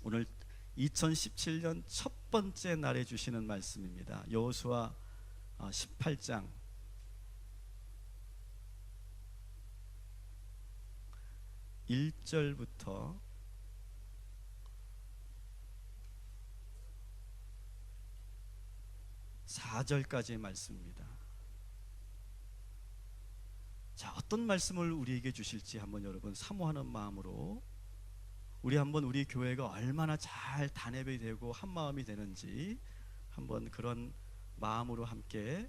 오늘 2017년 첫 번째 날에 주시는 말씀입니다. 여호수아 18장 1절부터 4절까지의 말씀입니다. 자, 어떤 말씀을 우리에게 주실지 한번 여러분 사모하는 마음으로 우리 한번 우리 교회가 얼마나 잘 단합이 되고 한 마음이 되는지 한번 그런 마음으로 함께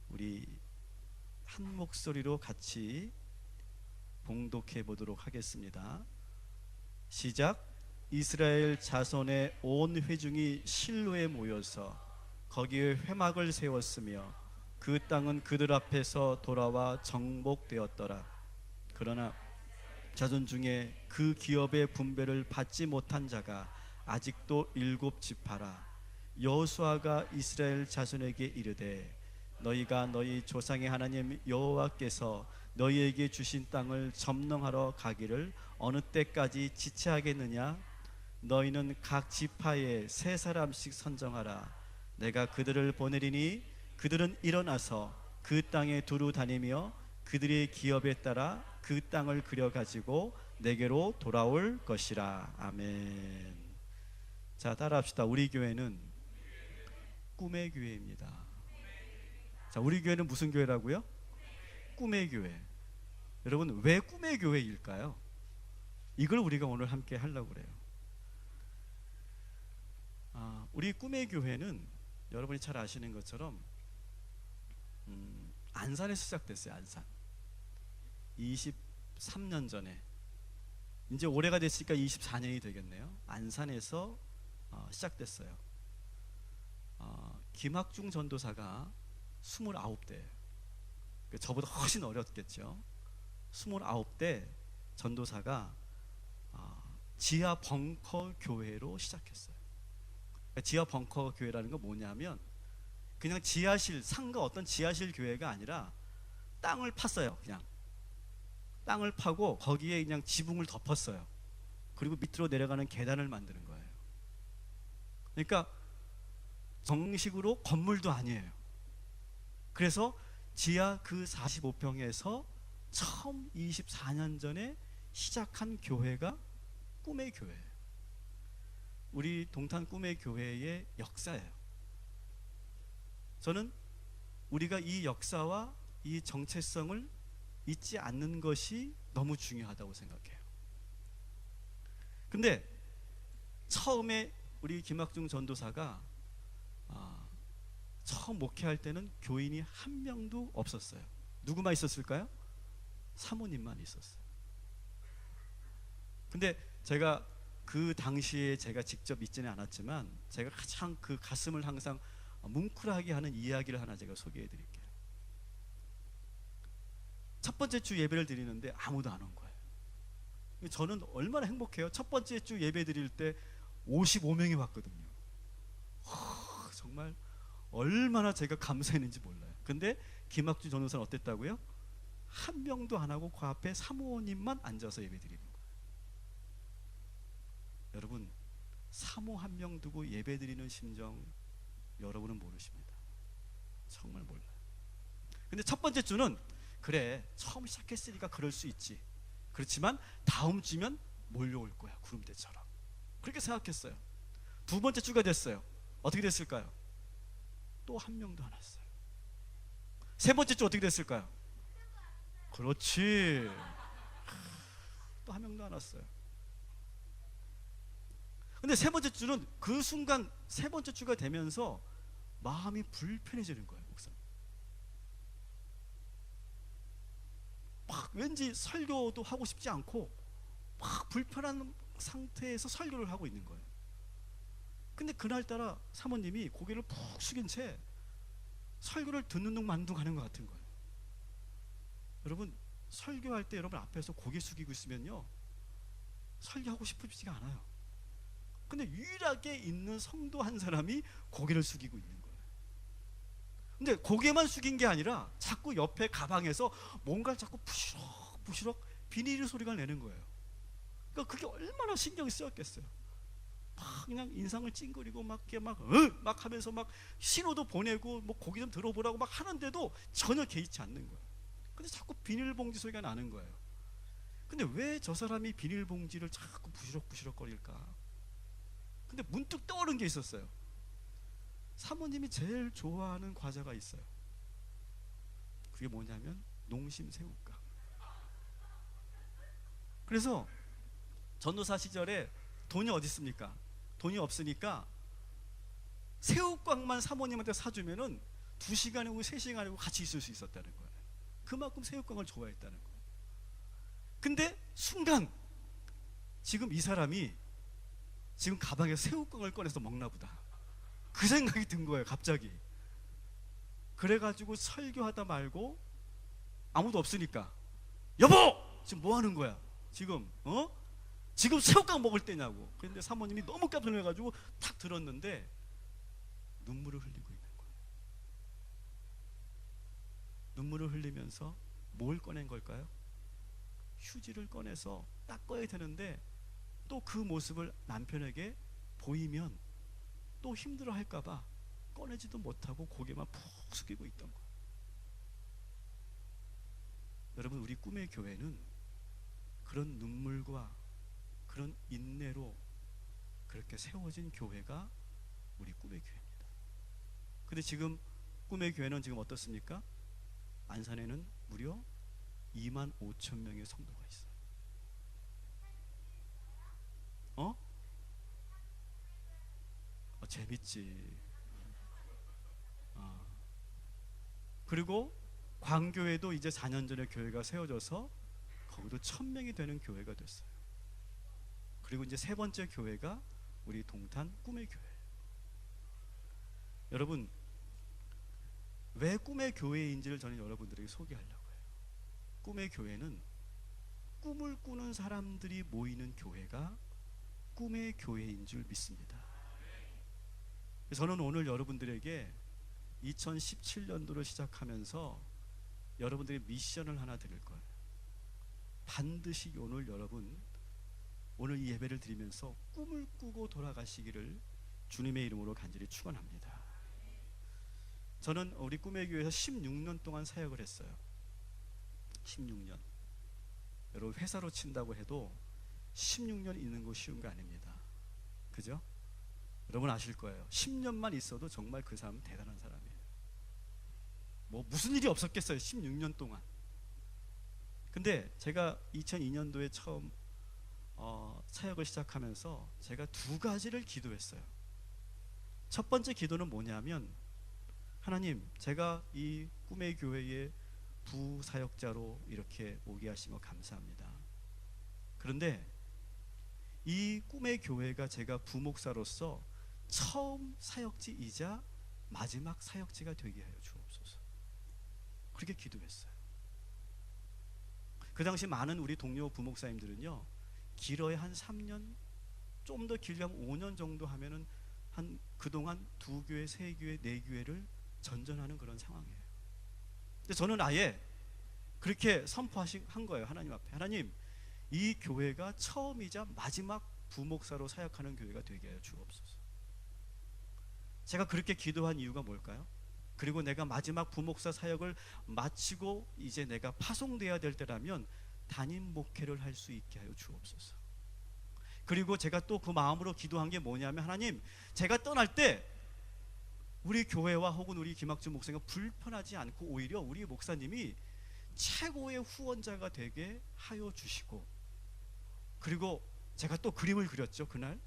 우리 한 목소리로 같이 봉독해 보도록 하겠습니다. 시작. 이스라엘 자손의 온 회중이 실로에 모여서 거기에 회막을 세웠으며 그 땅은 그들 앞에서 돌아와 정복되었더라. 그러나 자손 중에 그 기업의 분배를 받지 못한 자가 아직도 7지파라. 여호수아가 이스라엘 자손에게 이르되 너희가 너희 조상의 하나님 여호와께서 너희에게 주신 땅을 점령하러 가기를 어느 때까지 지체하겠느냐? 너희는 각 지파에 3사람씩 선정하라. 내가 그들을 보내리니 그들은 일어나서 그 땅에 두루 다니며 그들의 기업에 따라 그 땅을 그려가지고 내게로 돌아올 것이라. 아멘. 자, 따라합시다. 우리 교회는 꿈의 교회입니다. 자, 우리 교회는 무슨 교회라고요? 꿈의 교회. 여러분, 왜 꿈의 교회일까요? 이걸 우리가 오늘 함께 하려고 그래요. 우리 꿈의 교회는 여러분이 잘 아시는 것처럼 안산에서 시작됐어요. 안산. 23년 전에, 이제 올해가 됐으니까 24년이 되겠네요. 안산에서 시작됐어요. 김학중 전도사가 29대, 저보다 훨씬 어렸겠죠. 29대 전도사가 지하 벙커 교회로 시작했어요. 지하 벙커 교회라는 건 뭐냐면 그냥 지하실, 상가 어떤 지하실 교회가 아니라 땅을 팠어요. 그냥 땅을 파고 거기에 그냥 지붕을 덮었어요. 그리고 밑으로 내려가는 계단을 만드는 거예요. 그러니까 정식으로 건물도 아니에요. 그래서 지하 그 45평에서 처음 24년 전에 시작한 교회가 꿈의 교회예요. 우리 동탄 꿈의 교회의 역사예요. 저는 우리가 이 역사와 이 정체성을 잊지 않는 것이 너무 중요하다고 생각해요. 근데 처음에 우리 김학중 전도사가 처음 목회할 때는 교인이 한 명도 없었어요. 누구만 있었을까요? 사모님만 있었어요. 근데 제가 그 당시에 제가 직접 있지는 않았지만 제가 가장 그 가슴을 항상 뭉클하게 하는 이야기를 하나 제가 소개해 드릴게요. 첫 번째 주 예배를 드리는데 아무도 안 온 거예요. 저는 얼마나 행복해요. 첫 번째 주 예배 드릴 때 55명이 왔거든요. 정말 얼마나 제가 감사했는지 몰라요. 근데 김학주 전도사는 어땠다고요? 한 명도 안 하고 그 앞에 사모님만 앉아서 예배 드리는 거예요. 여러분, 사모 한 명 두고 예배 드리는 심정 여러분은 모르십니다. 정말 몰라요. 근데 첫 번째 주는 그래, 처음 시작했으니까 그럴 수 있지. 그렇지만 다음 주면 몰려올 거야, 구름대처럼. 그렇게 생각했어요. 두 번째 주가 됐어요. 어떻게 됐을까요? 또 한 명도 안 왔어요. 세 번째 주 어떻게 됐을까요? 그렇지, 또 한 명도 안 왔어요. 근데 세 번째 주는 그 순간 세 번째 주가 되면서 마음이 불편해지는 거예요. 목사, 막 왠지 설교도 하고 싶지 않고 막 불편한 상태에서 설교를 하고 있는 거예요. 근데 그날따라 사모님이 고개를 푹 숙인 채 설교를 듣는 둥 마는 둥 하는 것 같은 거예요. 여러분, 설교할 때 여러분 앞에서 고개 숙이고 있으면요, 설교하고 싶지가 않아요. 근데 유일하게 있는 성도 한 사람이 고개를 숙이고 있는 거예요. 근데 고개만 숙인 게 아니라 자꾸 옆에 가방에서 뭔가를 자꾸 부시럭 비닐 소리가 내는 거예요. 그러니까 그게 얼마나 신경이 쓰였겠어요. 막 그냥 인상을 찡그리고 막 이렇게 막 하면서 막 신호도 보내고 뭐 고기 좀 들어보라고 막 하는데도 전혀 개의치 않는 거예요. 근데 자꾸 비닐봉지 소리가 나는 거예요. 근데 왜 저 사람이 비닐봉지를 자꾸 부시럭부시럭 거릴까? 근데 문득 떠오른 게 있었어요. 사모님이 제일 좋아하는 과자가 있어요. 그게 뭐냐면 농심 새우깡. 그래서 전도사 시절에 돈이 어디 있습니까? 돈이 없으니까 새우깡만 사모님한테 사주면은 2시간이고 3시간이고 같이 있을 수 있었다는 거예요. 그만큼 새우깡을 좋아했다는 거예요. 근데 순간 지금 이 사람이 지금 가방에 새우깡을 꺼내서 먹나 보다, 그 생각이 든 거예요 갑자기. 그래가지고 설교하다 말고 아무도 없으니까, 여보! 지금 뭐 하는 거야? 지금 지금 새우깡 먹을 때냐고. 그런데 사모님이 너무 깜짝 놀라가지고 탁 들었는데 눈물을 흘리고 있는 거예요. 눈물을 흘리면서 뭘 꺼낸 걸까요? 휴지를 꺼내서 닦아야 되는데 또 그 모습을 남편에게 보이면 또 힘들어 할까봐 꺼내지도 못하고 고개만 푹 숙이고 있던 거예요. 여러분, 우리 꿈의 교회는 그런 눈물과 그런 인내로 그렇게 세워진 교회가 우리 꿈의 교회입니다. 근데 지금 꿈의 교회는 지금 어떻습니까? 안산에는 무려 2만 5천 명의 성도가 있어요. 재밌지. 그리고 광교에도 이제 4년 전에 교회가 세워져서 거기도 1,000명이 되는 교회가 됐어요. 그리고 이제 세 번째 교회가 우리 동탄 꿈의 교회. 여러분, 왜 꿈의 교회인지를 저는 여러분들에게 소개하려고 해요. 꿈의 교회는 꿈을 꾸는 사람들이 모이는 교회가 꿈의 교회인 줄 믿습니다. 저는 오늘 여러분들에게 2017년도를 시작하면서 여러분들의 미션을 하나 드릴 거예요. 반드시 오늘 이 예배를 드리면서 꿈을 꾸고 돌아가시기를 주님의 이름으로 간절히 축원합니다. 저는 우리 꿈의 교회에서 16년 동안 사역을 했어요. 16년. 여러분, 회사로 친다고 해도 16년 있는 거 쉬운 거 아닙니다. 그죠? 여러분 아실 거예요. 10년만 있어도 정말 그 사람은 대단한 사람이에요. 뭐 무슨 일이 없었겠어요, 16년 동안. 근데 제가 2002년도에 처음 사역을 시작하면서 제가 2가지를 기도했어요. 첫 번째 기도는 뭐냐면, 하나님, 제가 이 꿈의 교회의 부사역자로 이렇게 오게 하신 거 감사합니다. 그런데 이 꿈의 교회가 제가 부목사로서 처음 사역지이자 마지막 사역지가 되게 하여 주옵소서. 그렇게 기도했어요. 그 당시 많은 우리 동료 부목사님들은요, 길어야 한 3년, 좀 더 길면 5년 정도 하면은 한 그동안 2교회, 3교회, 4교회를 전전하는 그런 상황이에요. 근데 저는 아예 그렇게 한 거예요. 하나님 앞에, 하나님, 이 교회가 처음이자 마지막 부목사로 사역하는 교회가 되게 하여 주옵소서. 제가 그렇게 기도한 이유가 뭘까요? 그리고 내가 마지막 부목사 사역을 마치고 이제 내가 파송돼야 될 때라면 담임 목회를 할 수 있게 하여 주옵소서. 그리고 제가 또 그 마음으로 기도한 게 뭐냐면, 하나님, 제가 떠날 때 우리 교회와 혹은 우리 김학준 목사가 불편하지 않고 오히려 우리 목사님이 최고의 후원자가 되게 하여 주시고, 그리고 제가 또 그림을 그렸죠. 그날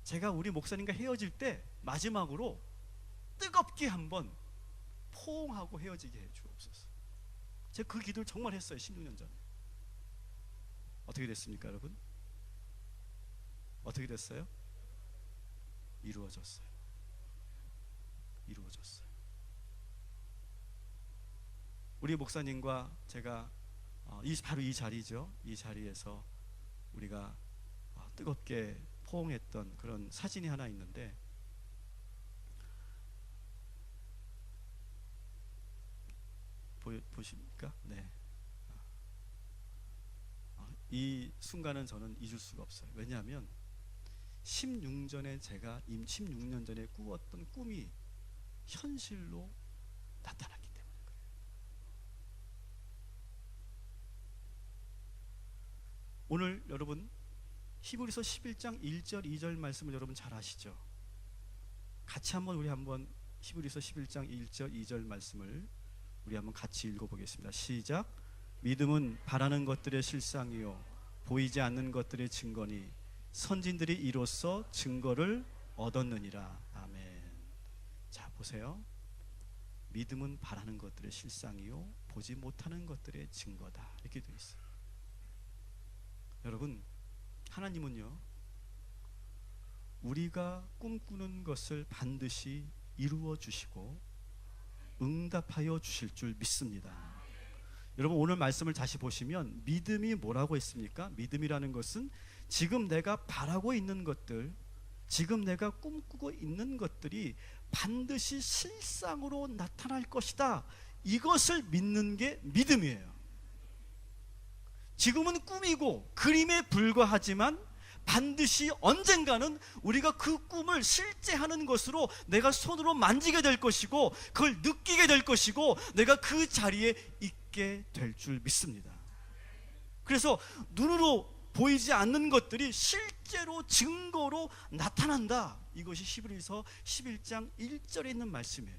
제가 우리 목사님과 헤어질 때 마지막으로 뜨겁게 한번 포옹하고 헤어지게 해 주옵소서. 제가 그 기도를 정말 했어요, 16년 전에. 어떻게 됐습니까, 여러분? 어떻게 됐어요? 이루어졌어요. 이루어졌어요. 우리 목사님과 제가 바로 이 자리죠. 이 자리에서 우리가 뜨겁게 포옹했던 그런 사진이 하나 있는데, 보십니까? 네. 이 순간은 저는 잊을 수가 없어요. 왜냐하면 16년 전에 꾸었던 꿈이 현실로 나타났기 때문인 거예요. 오늘 여러분 히브리서 11장 1절 2절 말씀을 여러분 잘 아시죠? 같이 한번 히브리서 11장 1절 2절 말씀을 우리 한번 같이 읽어보겠습니다. 시작. 믿음은 바라는 것들의 실상이요 보이지 않는 것들의 증거니 선진들이 이로써 증거를 얻었느니라. 아멘. 자, 보세요. 믿음은 바라는 것들의 실상이요 보지 못하는 것들의 증거다. 이렇게 되어 있어요. 여러분, 하나님은요 우리가 꿈꾸는 것을 반드시 이루어 주시고 응답하여 주실 줄 믿습니다. 여러분, 오늘 말씀을 다시 보시면 믿음이 뭐라고 했습니까? 믿음이라는 것은 지금 내가 바라고 있는 것들, 지금 내가 꿈꾸고 있는 것들이 반드시 실상으로 나타날 것이다, 이것을 믿는 게 믿음이에요. 지금은 꿈이고 그림에 불과하지만 반드시 언젠가는 우리가 그 꿈을 실제하는 것으로 내가 손으로 만지게 될 것이고 그걸 느끼게 될 것이고 내가 그 자리에 있게 될 줄 믿습니다. 그래서 눈으로 보이지 않는 것들이 실제로 증거로 나타난다. 이것이 히브리서 11장 1절에 있는 말씀이에요.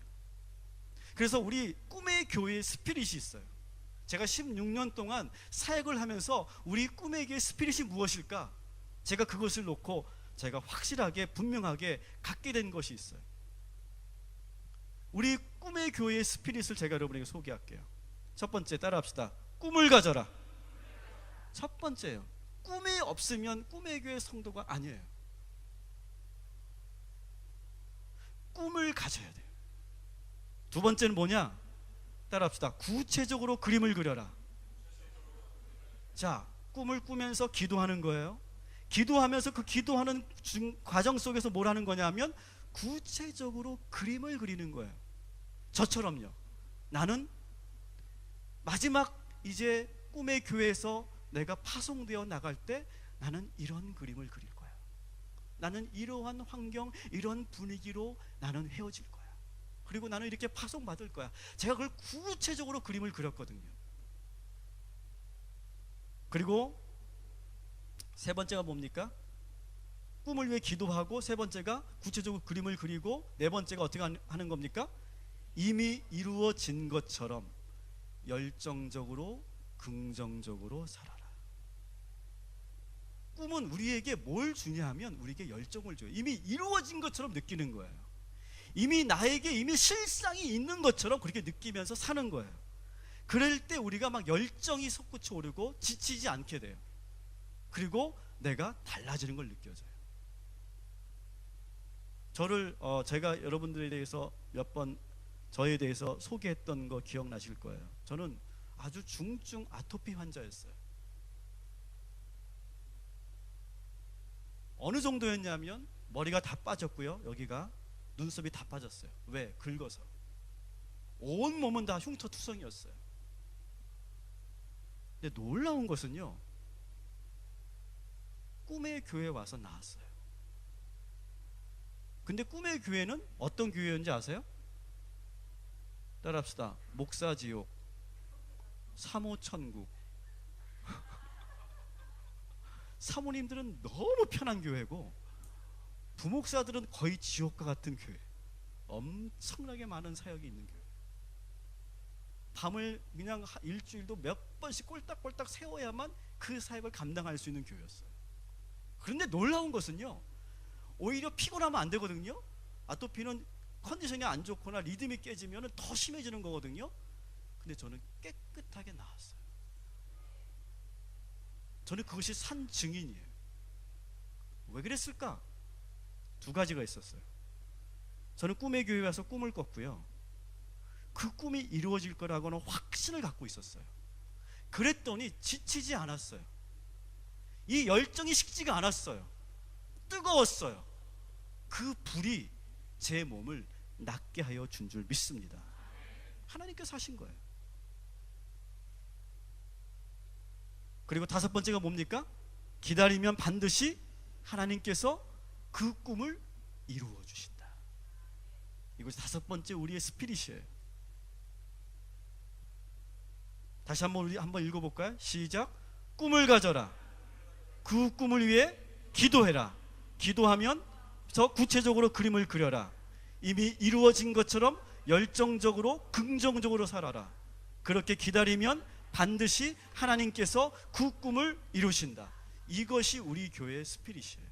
그래서 우리 꿈의 교회의 스피릿이 있어요. 제가 16년 동안 사역을 하면서 우리 꿈의 교회의 스피릿이 무엇일까? 제가 그것을 놓고 제가 확실하게 분명하게 갖게 된 것이 있어요. 우리 꿈의 교회의 스피릿을 제가 여러분에게 소개할게요. 첫 번째, 따라합시다. 꿈을 가져라. 첫 번째예요. 꿈이 없으면 꿈의 교회 성도가 아니에요. 꿈을 가져야 돼요. 두 번째는 뭐냐? 따라합시다. 구체적으로 그림을 그려라. 자, 꿈을 꾸면서 기도하는 거예요. 기도하면서 그 기도하는 과정 속에서 뭘 하는 거냐면 구체적으로 그림을 그리는 거예요. 저처럼요. 나는 마지막 이제 꿈의 교회에서 내가 파송되어 나갈 때 나는 이런 그림을 그릴 거야. 나는 이러한 환경, 이런 분위기로 나는 헤어질 거야. 그리고 나는 이렇게 파송받을 거야. 제가 그걸 구체적으로 그림을 그렸거든요. 그리고 세 번째가 뭡니까? 꿈을 위해 기도하고, 세 번째가 구체적으로 그림을 그리고, 네 번째가 어떻게 하는 겁니까? 이미 이루어진 것처럼 열정적으로 긍정적으로 살아라. 꿈은 우리에게 뭘 주냐 하면 우리에게 열정을 줘요. 이미 이루어진 것처럼 느끼는 거예요. 이미 나에게 이미 실상이 있는 것처럼 그렇게 느끼면서 사는 거예요. 그럴 때 우리가 막 열정이 솟구쳐 오르고 지치지 않게 돼요. 그리고 내가 달라지는 걸 느껴져요. 제가 여러분들에 대해서 몇 번 저에 대해서 소개했던 거 기억나실 거예요. 저는 아주 중증 아토피 환자였어요. 어느 정도였냐면 머리가 다 빠졌고요. 여기가 눈썹이 다 빠졌어요. 왜? 긁어서. 온 몸은 다 흉터투성이었어요. 근데 놀라운 것은요, 꿈의 교회에 와서 나왔어요. 근데 꿈의 교회는 어떤 교회였는지 아세요? 따라합시다. 목사지옥, 사모천국. 사모님들은 너무 편한 교회고 부목사들은 거의 지옥과 같은 교회. 엄청나게 많은 사역이 있는 교회. 밤을 그냥 일주일도 몇 번씩 꼴딱꼴딱 세워야만 그 사역을 감당할 수 있는 교회였어요. 그런데 놀라운 것은요, 오히려 피곤하면 안 되거든요. 아토피는 컨디션이 안 좋거나 리듬이 깨지면 더 심해지는 거거든요. 근데 저는 깨끗하게 나았어요. 저는 그것이 산 증인이에요. 왜 그랬을까? 두 가지가 있었어요. 저는 꿈의 교회에 와서 꿈을 꿨고요, 그 꿈이 이루어질 거라고는 확신을 갖고 있었어요. 그랬더니 지치지 않았어요. 이 열정이 식지가 않았어요. 뜨거웠어요. 그 불이 제 몸을 낫게 하여 준 줄 믿습니다. 하나님께서 하신 거예요. 그리고 다섯 번째가 뭡니까? 기다리면 반드시 하나님께서 그 꿈을 이루어 주신다. 이것이 다섯 번째 우리의 스피릿이에요. 다시 한번 우리 한번 읽어볼까요? 시작. 꿈을 가져라. 그 꿈을 위해 기도해라. 기도하면 더 구체적으로 그림을 그려라. 이미 이루어진 것처럼 열정적으로 긍정적으로 살아라. 그렇게 기다리면 반드시 하나님께서 그 꿈을 이루신다. 이것이 우리 교회의 스피릿이에요.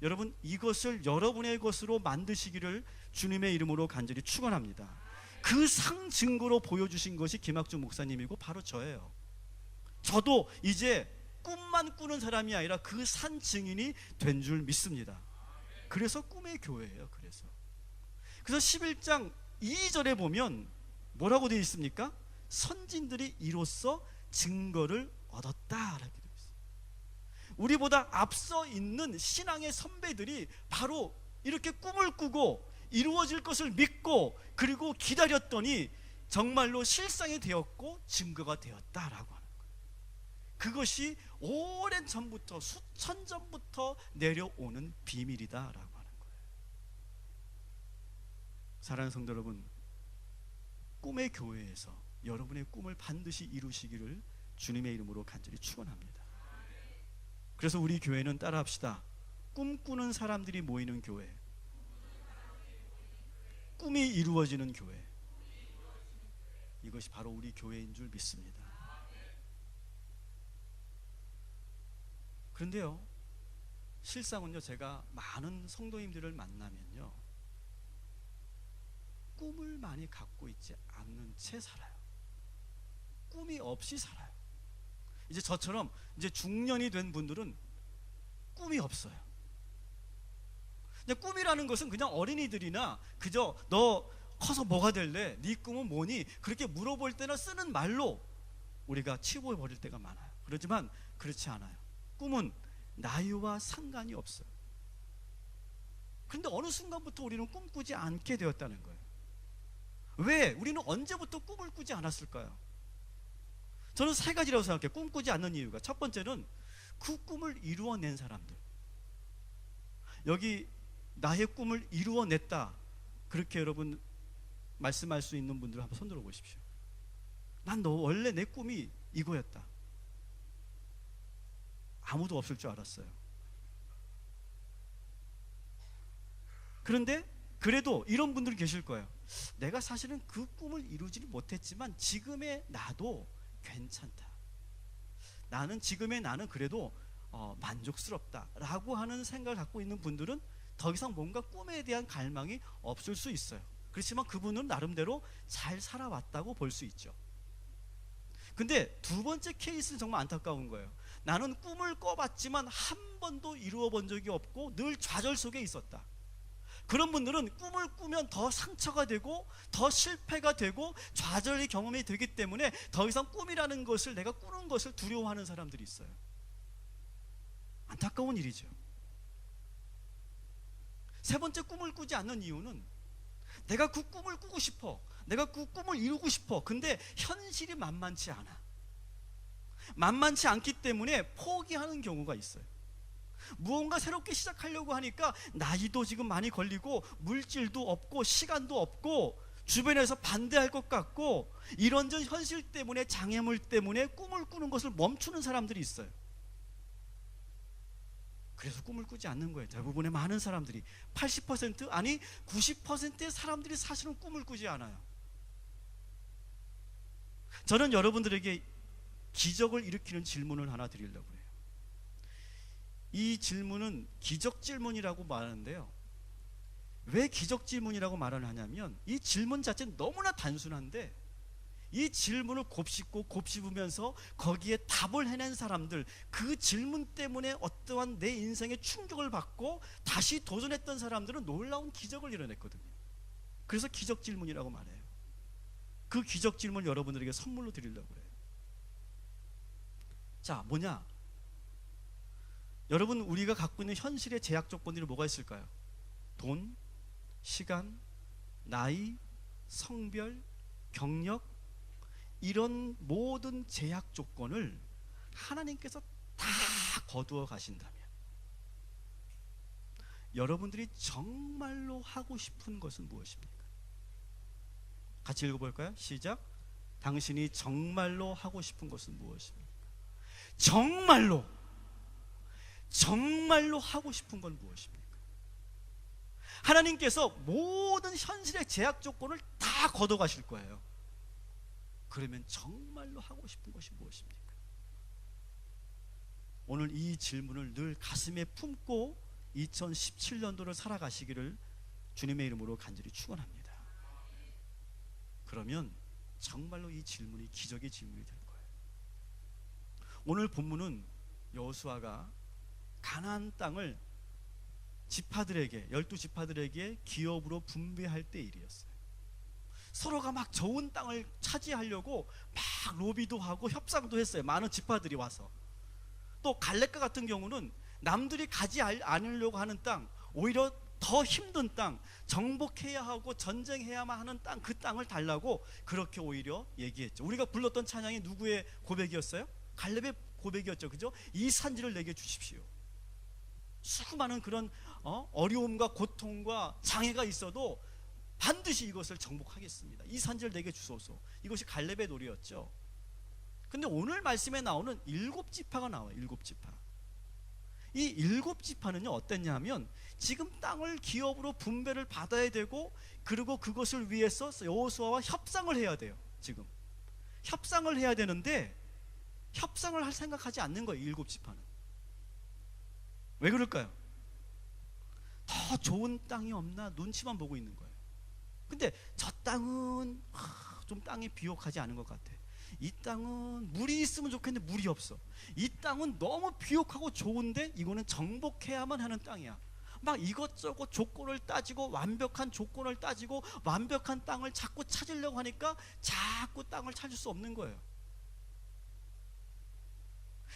여러분, 이것을 여러분의 것으로 만드시기를 주님의 이름으로 간절히 축원합니다. 그 상 증거로 보여주신 것이 김학주 목사님이고 바로 저예요. 저도 이제 꿈만 꾸는 사람이 아니라 그 산 증인이 된 줄 믿습니다. 그래서 꿈의 교회예요. 그래서 11장 2절에 보면 뭐라고 되어 있습니까? 선진들이 이로써 증거를 얻었다라고 되어 있어요. 우리보다 앞서 있는 신앙의 선배들이 바로 이렇게 꿈을 꾸고 이루어질 것을 믿고 그리고 기다렸더니 정말로 실상이 되었고 증거가 되었다라고 하는 거예요. 그것이 오랜 전부터 수천 전부터 내려오는 비밀이다라고 하는 거예요. 사랑하는 성도 여러분, 꿈의 교회에서 여러분의 꿈을 반드시 이루시기를 주님의 이름으로 간절히 축원합니다. 그래서 우리 교회는 따라합시다. 꿈꾸는 사람들이 모이는 교회, 꿈이 이루어지는 교회. 이것이 바로 우리 교회인 줄 믿습니다. 그런데요, 실상은요, 제가 많은 성도님들을 만나면요, 꿈을 많이 갖고 있지 않는 채 살아요. 꿈이 없이 살아요. 이제 저처럼 이제 중년이 된 분들은 꿈이 없어요. 근데 꿈이라는 것은 그냥 어린이들이나 그저 너 커서 뭐가 될래? 네 꿈은 뭐니? 그렇게 물어볼 때나 쓰는 말로 우리가 치부해 버릴 때가 많아요. 그렇지만 그렇지 않아요. 꿈은 나이와 상관이 없어요. 그런데 어느 순간부터 우리는 꿈꾸지 않게 되었다는 거예요. 왜? 우리는 언제부터 꿈을 꾸지 않았을까요? 저는 세 가지라고 생각해요. 꿈꾸지 않는 이유가. 첫 번째는 그 꿈을 이루어낸 사람들. 여기 나의 꿈을 이루어냈다, 그렇게 여러분 말씀할 수 있는 분들 한번 손들어 보십시오. 난 너 원래 내 꿈이 이거였다. 아무도 없을 줄 알았어요. 그런데 그래도 이런 분들이 계실 거예요. 내가 사실은 그 꿈을 이루지를 못했지만 지금의 나도 괜찮다. 나는 지금의 나는 그래도 만족스럽다 라고 하는 생각을 갖고 있는 분들은 더 이상 뭔가 꿈에 대한 갈망이 없을 수 있어요. 그렇지만 그분은 나름대로 잘 살아왔다고 볼 수 있죠. 근데 두 번째 케이스는 정말 안타까운 거예요. 나는 꿈을 꿔봤지만 한 번도 이루어 본 적이 없고 늘 좌절 속에 있었다. 그런 분들은 꿈을 꾸면 더 상처가 되고 더 실패가 되고 좌절의 경험이 되기 때문에 더 이상 꿈이라는 것을, 내가 꾸는 것을 두려워하는 사람들이 있어요. 안타까운 일이죠. 세 번째, 꿈을 꾸지 않는 이유는 내가 그 꿈을 꾸고 싶어, 내가 그 꿈을 이루고 싶어. 근데 현실이 만만치 않아. 만만치 않기 때문에 포기하는 경우가 있어요. 무언가 새롭게 시작하려고 하니까 나이도 지금 많이 걸리고 물질도 없고 시간도 없고 주변에서 반대할 것 같고 이런저런 현실 때문에, 장애물 때문에 꿈을 꾸는 것을 멈추는 사람들이 있어요. 그래서 꿈을 꾸지 않는 거예요. 대부분의 많은 사람들이, 80% 아니 90%의 사람들이 사실은 꿈을 꾸지 않아요. 저는 여러분들에게 기적을 일으키는 질문을 하나 드리려고 해요. 이 질문은 기적 질문이라고 말하는데요, 왜 기적 질문이라고 말을 하냐면 이 질문 자체는 너무나 단순한데 이 질문을 곱씹고 곱씹으면서 거기에 답을 해낸 사람들, 그 질문 때문에 어떠한 내 인생에 충격을 받고 다시 도전했던 사람들은 놀라운 기적을 이뤄냈거든요. 그래서 기적 질문이라고 말해요. 그 기적 질문을 여러분들에게 선물로 드리려고 해요. 자, 뭐냐? 여러분, 우리가 갖고 있는 현실의 제약 조건들이 뭐가 있을까요? 돈, 시간, 나이, 성별, 경력, 이런 모든 제약 조건을 하나님께서 다 거두어 가신다면 여러분들이 정말로 하고 싶은 것은 무엇입니까? 같이 읽어볼까요? 시작. 당신이 정말로 하고 싶은 것은 무엇입니까? 정말로 하고 싶은 건 무엇입니까? 하나님께서 모든 현실의 제약 조건을 다 걷어가실 거예요. 그러면 정말로 하고 싶은 것이 무엇입니까? 오늘 이 질문을 늘 가슴에 품고 2017년도를 살아가시기를 주님의 이름으로 간절히 축원합니다. 그러면 정말로 이 질문이 기적의 질문이 될 거예요. 오늘 본문은 여호수아가 가나안 땅을 지파들에게, 12지파들에게 기업으로 분배할 때 일이었어요. 서로가 막 좋은 땅을 차지하려고 막 로비도 하고 협상도 했어요. 많은 지파들이 와서. 또 갈렙과 같은 경우는 남들이 가지 않으려고 하는 땅, 오히려 더 힘든 땅, 정복해야 하고 전쟁해야만 하는 땅, 그 땅을 달라고 그렇게 오히려 얘기했죠. 우리가 불렀던 찬양이 누구의 고백이었어요? 갈렙의 고백이었죠. 그죠? 이 산지를 내게 주십시오. 수많은 그런 어려움과 고통과 장애가 있어도 반드시 이것을 정복하겠습니다. 이 산지를 내게 주소서. 이것이 갈렙의 노래였죠. 근데 오늘 말씀에 나오는 7지파가 나와요. 7지파. 이 7지파는요 어땠냐면, 지금 땅을 기업으로 분배를 받아야 되고, 그리고 그것을 위해서 여호수아와 협상을 해야 돼요. 지금 협상을 해야 되는데 협상을 할 생각하지 않는 거예요. 7지파는. 왜 그럴까요? 더 좋은 땅이 없나 눈치만 보고 있는 거예요. 근데 저 땅은 좀 땅이 비옥하지 않은 것 같아. 이 땅은 물이 있으면 좋겠는데 물이 없어. 이 땅은 너무 비옥하고 좋은데 이거는 정복해야만 하는 땅이야. 막 이것저것 조건을 따지고, 완벽한 조건을 따지고, 완벽한 땅을 자꾸 찾으려고 하니까 자꾸 땅을 찾을 수 없는 거예요.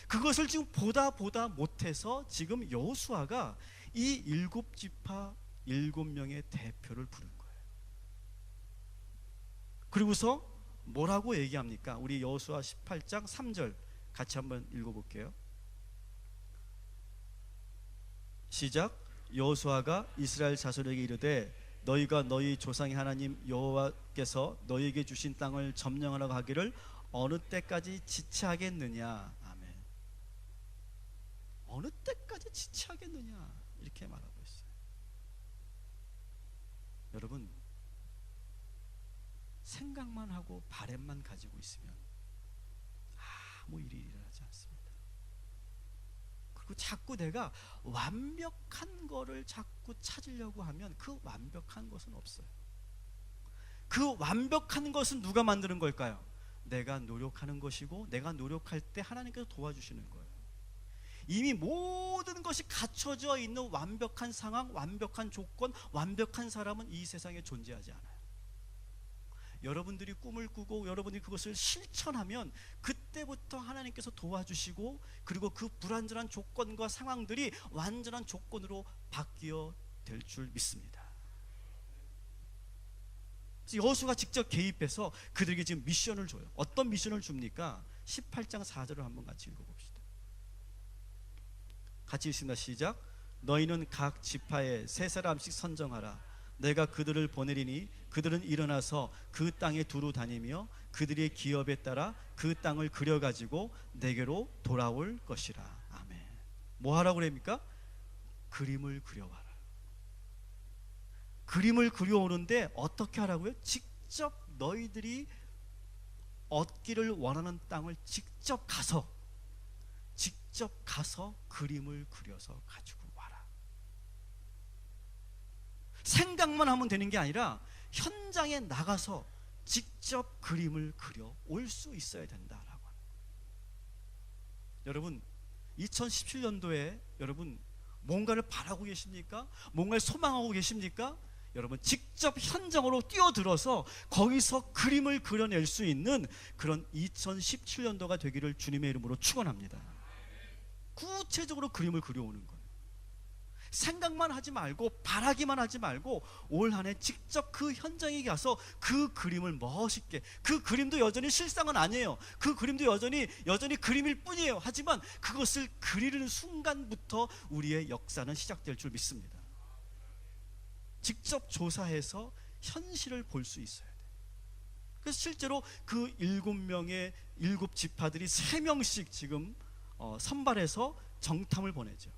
그것을 지금 보다 못해서 지금 여호수아가 이 7지파 7명의 대표를 부른 거예요. 그리고서 뭐라고 얘기합니까? 우리 여호수아 18장 3절 같이 한번 읽어볼게요. 시작. 여호수아가 이스라엘 자손에게 이르되 너희가 너희 조상의 하나님 여호와께서 너희에게 주신 땅을 점령하라고 하기를 어느 때까지 지체하겠느냐. 아멘. 어느 때까지 지체하겠느냐, 이렇게 말하고 있어요. 여러분, 생각만 하고 바램만 가지고 있으면 아무 일이 일어나지 않습니다. 그리고 자꾸 내가 완벽한 거를 자꾸 찾으려고 하면 그 완벽한 것은 없어요. 그 완벽한 것은 누가 만드는 걸까요? 내가 노력하는 것이고, 내가 노력할 때 하나님께서 도와주시는 거예요. 이미 모든 것이 갖춰져 있는 완벽한 상황, 완벽한 조건, 완벽한 사람은 이 세상에 존재하지 않아요. 여러분들이 꿈을 꾸고 여러분이 그것을 실천하면 그때부터 하나님께서 도와주시고, 그리고 그 불완전한 조건과 상황들이 완전한 조건으로 바뀌어 될 줄 믿습니다. 여호수아가 직접 개입해서 그들에게 지금 미션을 줘요. 어떤 미션을 줍니까? 18장 4절을 한번 같이 읽어봅시다. 같이 읽습니다. 시작. 너희는 각 지파에 3사람씩 선정하라. 내가 그들을 보내리니 그들은 일어나서 그 땅에 두루 다니며 그들의 기업에 따라 그 땅을 그려가지고 내게로 돌아올 것이라. 아멘. 뭐 하라고 그럽니까? 그림을 그려와라. 그림을 그려오는데 어떻게 하라고요? 직접 너희들이 얻기를 원하는 땅을 직접 가서 그림을 그려서 가지고 와라. 생각만 하면 되는 게 아니라 현장에 나가서 직접 그림을 그려 올 수 있어야 된다라고 합니다. 여러분, 2017년도에 여러분 뭔가를 바라고 계십니까? 뭔가를 소망하고 계십니까? 여러분, 직접 현장으로 뛰어들어서 거기서 그림을 그려낼 수 있는 그런 2017년도가 되기를 주님의 이름으로 축원합니다. 구체적으로 그림을 그려오는 거예요. 생각만 하지 말고, 바라기만 하지 말고, 올 한 해 직접 그 현장에 가서 그 그림을 멋있게, 그 그림도 여전히 실상은 아니에요. 그 그림도 여전히 그림일 뿐이에요. 하지만 그것을 그리는 순간부터 우리의 역사는 시작될 줄 믿습니다. 직접 조사해서 현실을 볼 수 있어야 돼. 그래서 실제로 그 7명의 7지파들이 3명씩 지금 선발해서 정탐을 보내죠.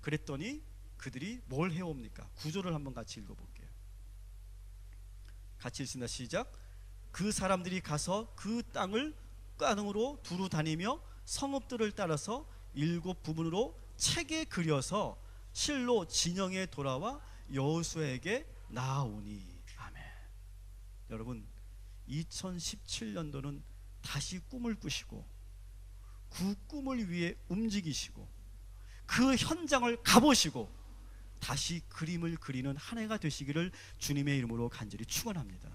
그랬더니 그들이 뭘 해옵니까? 구조를 한번 같이 읽어볼게요. 같이 읽습니다. 시작. 그 사람들이 가서 그 땅으로 두루 다니며 성읍들을 따라서 7 부분으로 책에 그려서 실로 진영에 돌아와 여호수아에게 나아오니. 아멘. 여러분, 2017년도는 다시 꿈을 꾸시고 그 꿈을 위해 움직이시고 그 현장을 가보시고 다시 그림을 그리는 한 해가 되시기를 주님의 이름으로 간절히 축원합니다.